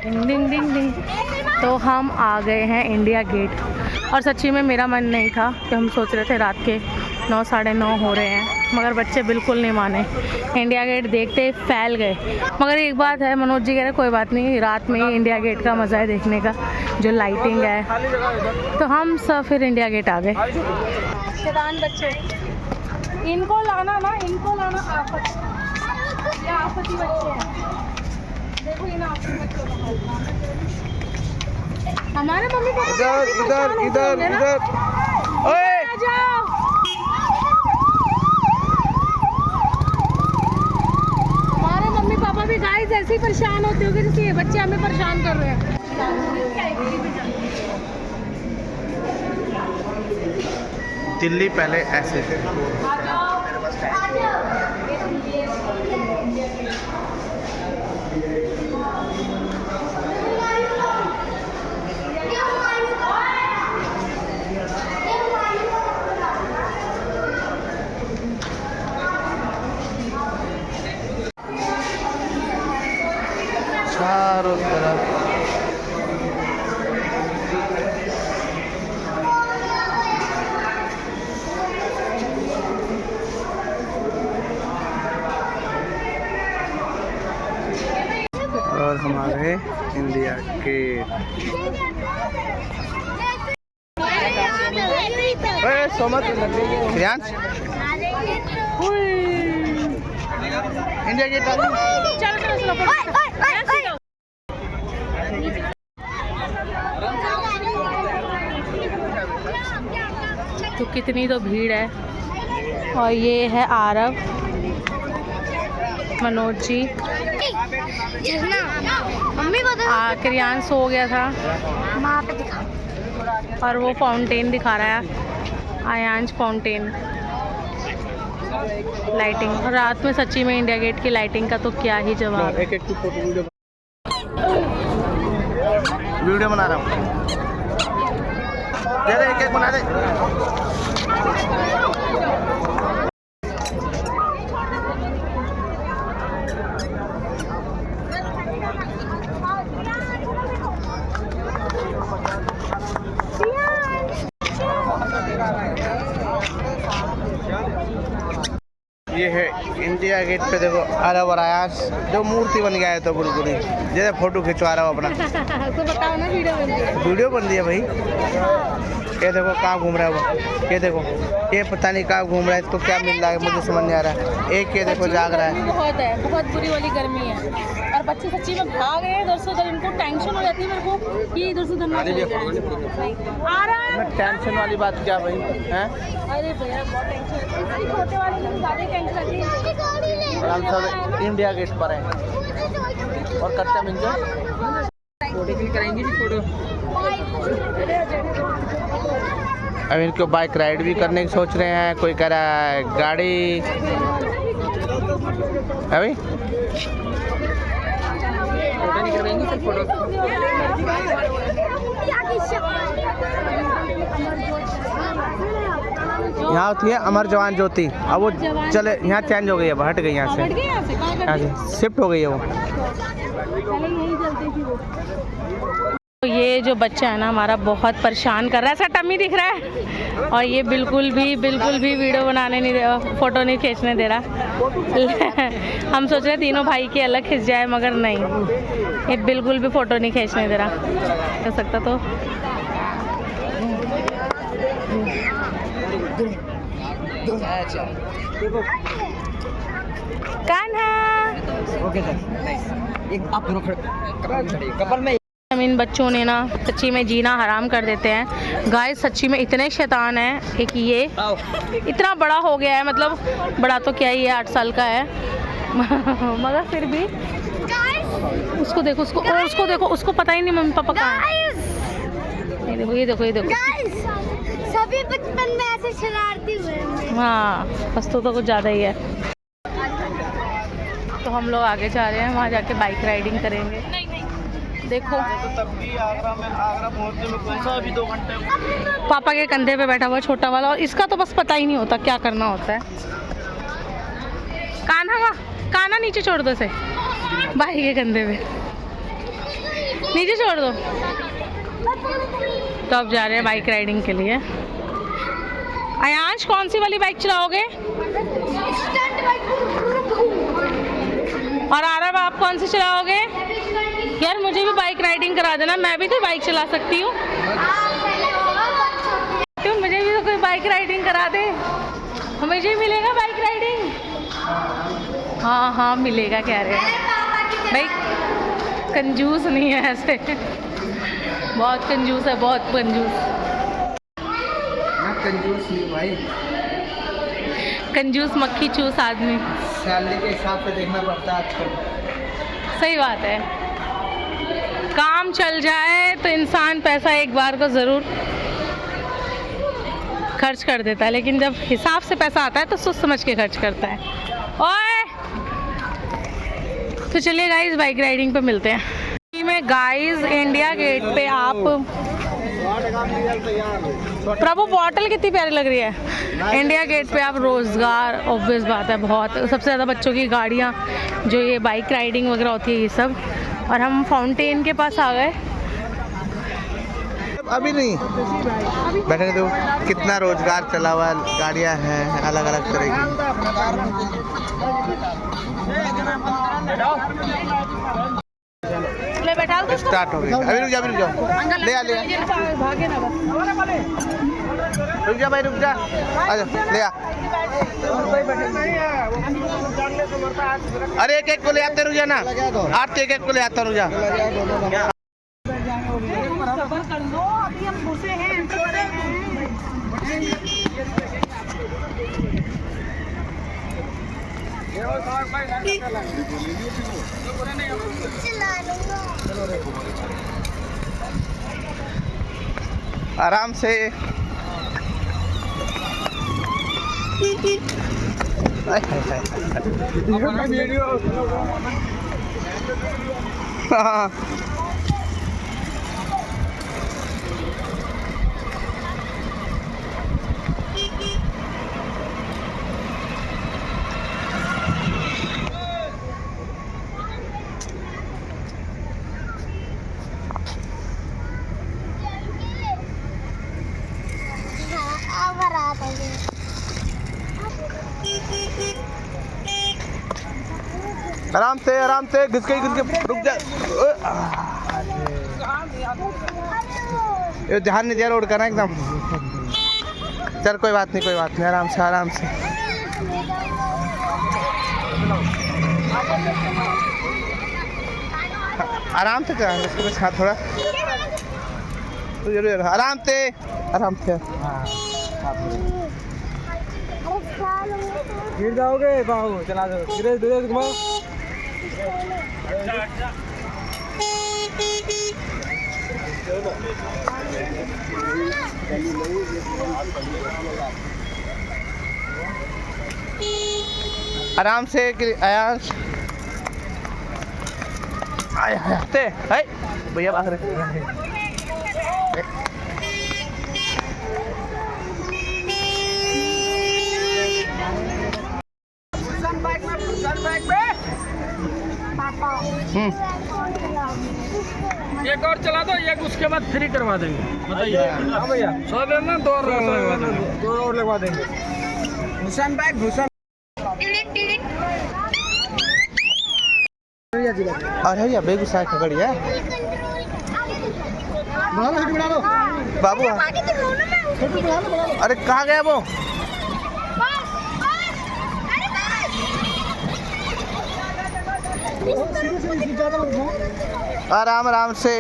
डिंग डिंग डिंग डिंग। तो हम आ गए हैं इंडिया गेट, और सच्ची में मेरा मन नहीं था कि हम सोच रहे थे रात के 9 साढ़े 9 हो रहे हैं, मगर बच्चे बिल्कुल नहीं माने, इंडिया गेट देखते ही फैल गए। मगर एक बात है, मनोज जी कह रहे कोई बात नहीं, रात में ही इंडिया गेट का मज़ा है देखने का, जो लाइटिंग है। तो हम सब फिर इंडिया गेट आ गए। शैतान बच्चे, इनको लाना ना, इनको लाना आफत, ये आफती बच्चे हैं। देखो इन आफती बच्चों को, हमारे मम्मी पापा इधर इधर इधर इधर, ओए आ जाओ। हमारे मम्मी पापा भी गाइस ऐसे ही परेशान होते होंगे जैसे ये बच्चे हमें परेशान कर रहे हैं। दिल्ली पहले ऐसे थे। चारों तरफ और हमारे इंडिया गेट। इंडिया गेट तो कितनी तो भीड़ है। और ये है आरव, मनोज जी, मम्मी को क्रियांश सो गया था, वहाँ पे दिखा। और वो फाउंटेन दिखा रहा है, आयांश फाउंटेन लाइटिंग। और रात में सच्ची में इंडिया गेट की लाइटिंग का तो क्या ही जवाब है। वीडियो बना रहा हूँ, दे दे एक एक बना दे। ये है इंडिया गेट पे, देखो आरव और आयास जो मूर्ति बन गया है, तो बिल्कुल ही जैसे फोटो खिंचवा रहा हूँ अपना। तो बताओ ना, वीडियो बन रही है। वीडियो बन रही है भाई। ये देखो कहाँ घूम रहा है वो, ये देखो, ये पता नहीं कहाँ घूम रहा है, इसको क्या मिल रहा है मुझे समझ नहीं आ रहा है। एक ये देखो जाग रहा है। बहुत बुरी वाली गर्मी है, और बच्चे सच्ची में भाग रहे हैं इधर से उधर। इनको टेंशन हो जाती है मेरे को कि इधर से उधर ना चले जाए। आ रहा है टेंशन वाली बात क्या भाई है? अरे भैया बहुत टेंशन, छोटे वाले को ज़्यादा टेंशन आती है। हम सब इंडिया गेट पर हैं और करते हैं एंजॉय। फोटो क्लिक करेंगे जी, फोटो। अब इनको बाइक राइड भी करने की सोच रहे हैं, कोई कह रहा है गाड़ी। अभी फोटो नहीं करवाएंगे, सिर्फ फोटो। यहाँ होती है अमर जवान ज्योति, अब वो चले यहाँ चेंज हो गई है, हट गई यहाँ से, यहाँ से शिफ्ट हो गई है वो। तो ये जो बच्चा है ना हमारा, बहुत परेशान कर रहा है। ऐसा टम्मी दिख रहा है, और ये बिल्कुल भी वीडियो बनाने नहीं दे, फोटो नहीं खींचने दे रहा। हम सोच रहे तीनों भाई के अलग खिंच जाए, मगर नहीं, ये बिल्कुल भी फोटो नहीं खींचने दे रहा। कर सकता तो कान्हा। ओके सर, एक आप दोनों कपल में। इन बच्चों ने ना सच्ची में जीना हराम कर देते हैं। गाइस सच्ची में इतने शैतान हैं। एक ये इतना बड़ा हो गया है, मतलब बड़ा तो क्या ही है, 8 साल का है, मगर फिर भी उसको देखो, उसको और उसको देखो, उसको पता ही नहीं मम्मी पापा कहाँ है। ये देखो, ये देखो, ये देखो, सभी बचपन में ऐसे शरारती हुए। हाँ बस तो कुछ ज़्यादा ही है। तो हम लोग आगे जा रहे हैं, वहाँ जाके बाइक राइडिंग करेंगे। देखो पापा के कंधे पे बैठा हुआ छोटा वाला, और इसका तो बस पता ही नहीं होता क्या करना होता है। कान्हा नीचे छोड़ दो से भाई के कंधे पे। नीचे छोड़ दो। तो अब जा रहे हैं बाइक राइडिंग के लिए। अयांश कौन सी वाली बाइक चलाओगे? और आरव आप कौन सी चलाओगे? यार मुझे भी बाइक राइडिंग करा देना, मैं भी तो बाइक चला सकती हूँ। तो मुझे भी तो कोई बाइक राइडिंग करा दे, मुझे मिलेगा बाइक राइडिंग। हाँ हाँ मिलेगा कह रहे हैं भाई, कंजूस नहीं है ऐसे, बहुत कंजूस है, बहुत कंजूस। ना कंजूस नहीं भाई, कंजूस मक्खी चूस आदमी। सैलरी के हिसाब से देखना पड़ता है आजकल। सही बात है, काम चल जाए तो इंसान पैसा एक बार को ज़रूर खर्च कर देता है, लेकिन जब हिसाब से पैसा आता है तो सोच समझ के खर्च करता है। ओए तो चलिए गाइस बाइक राइडिंग पे मिलते हैं। में गाइस इंडिया गेट पे आप, प्रभु बॉटल कितनी प्यारी लग रही है। इंडिया गेट पे आप रोज़गार, ऑब्वियस बात है, बहुत सबसे ज़्यादा बच्चों की गाड़ियाँ जो ये बाइक राइडिंग वगैरह होती है ये सब। और हम फाउंटेन के पास आ गए। अभी नहीं बैठे तो कितना रोजगार चला हुआ, गाड़ियाँ हैं अलग अलग तरह की। ले बैठा दो, स्टार्ट हो गई। अभी रुक जा, अभी रुक जाओ, ले आ, ले आ। भागे ना बस। रुक जा भाई, रुक जा, आजा ले आ। अरे एक एक को ले आते, रुक जा ना, आते एक एक को ले आता, रुक जा। अभी हम घुसे हैं। आराम से। हाँ आराम से घिस के रुक जा। ये ध्यान नहीं दिया रोड का ना एकदम। चल कोई बात नहीं, कोई बात नहीं, आराम से आराम से। आराम से चला इसके बस, हाथ थोड़ा जरूर, आराम से आराम से। गिर जाओगे बाबू, चला दो, धीरे धीरे घुमाओ। आराम से आयांश, आते भैया बाहर। एक और चला दो, एक उसके बाद फ्री करवा देंगे। बताइए। हाँ भैया, 100 देना, 2 और लगवा देंगे। भूषण बाइक, भूषण। अरे भैया बेगूसराय का गाड़ी है बाबू। अरे कहाँ गया वो? आराम आराम से।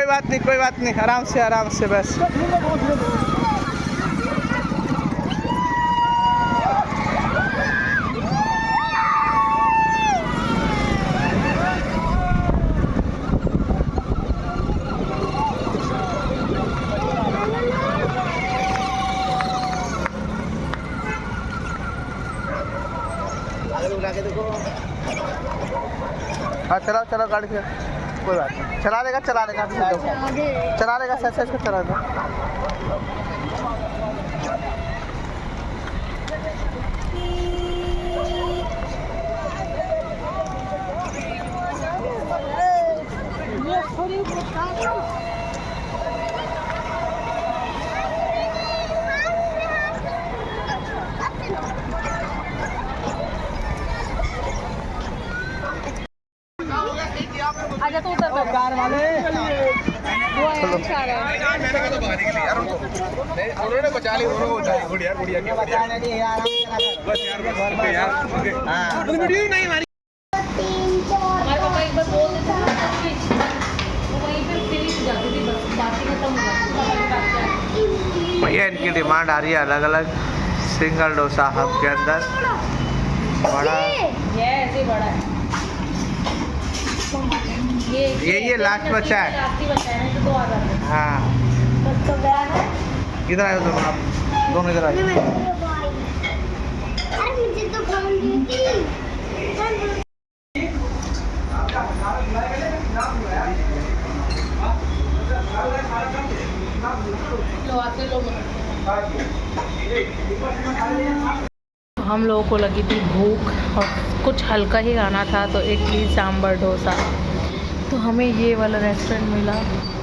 कोई बात नहीं, आराम से बस। हाँ चलाओ गाड़ी से, कोई बात नहीं, चला लेगा सही को चला लेगा। आजा तो उतर कार वाले उन्होंने बचा ली, गुड़िया हमारे पापा एक बार बोल देते हैं वो वहीं पे फिनिश हो जाती थी, बस बाकी खत्म हो जाती। भैया इनकी डिमांड आ रही है अलग अलग। सिंगल डोसा हब के अंदर बड़ा, ये ऐसे बड़ा है, ये लास्ट बचा है। लास्ट बचा है तो 2000 में। हाँ तो गया है। इधर आए दोनों, आप दोनों इधर आए। अरे मुझे तो फोन दी थी। हम लोगों को लगी थी भूख और कुछ हल्का ही खाना था, तो इडली सांभर डोसा। तो हमें ये वाला रेस्टोरेंट मिला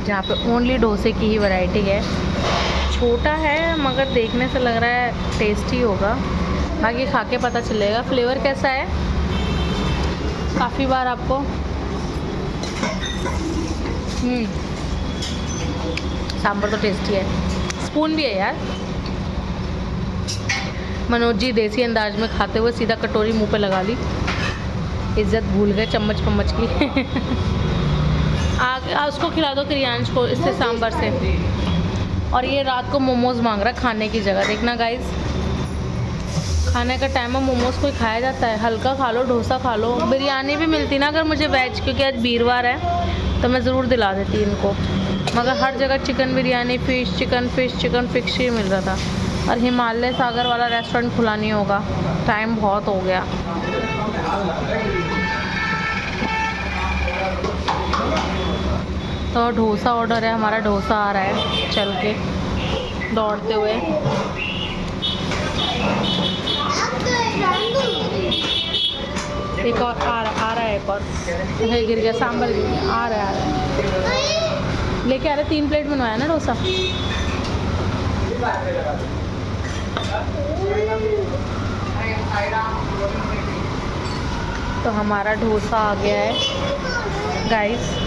जहाँ पे ओनली डोसे की ही वैरायटी है। छोटा है मगर देखने से लग रहा है टेस्टी होगा, बाकी खा के पता चलेगा। फ्लेवर कैसा है काफ़ी बार आपको सांभर तो टेस्टी है। स्पून भी है यार। मनोज जी देसी अंदाज में खाते हुए सीधा कटोरी मुंह पे लगा ली, इज्जत भूल गए चम्मच पम्मच की। उसको खिला दो क्रियांश को इससे सांभर से। और ये रात को मोमोज मांग रहा है खाने की जगह। देखना गाइस, खाने का टाइम में मोमोज कोई खाया जाता है? हल्का खा लो, डोसा खा लो। बिरयानी भी मिलती ना अगर मुझे वेज, क्योंकि आज वीरवार है तो मैं ज़रूर दिला देती इनको, मगर हर जगह चिकन बिरयानी, चिकन फिश ही मिल रहा था। और हिमालय सागर वाला रेस्टोरेंट खुला नहीं होगा, टाइम बहुत हो गया। तो डोसा ऑर्डर है हमारा, डोसा आ रहा है चल के दौड़ते हुए। एक और आ रहा है, एक और गिर गया, सांभर गिर गया। आ रहा है लेके आ रहे। 3 प्लेट बनवाया ना डोसा। तो हमारा डोसा आ गया है गाइस।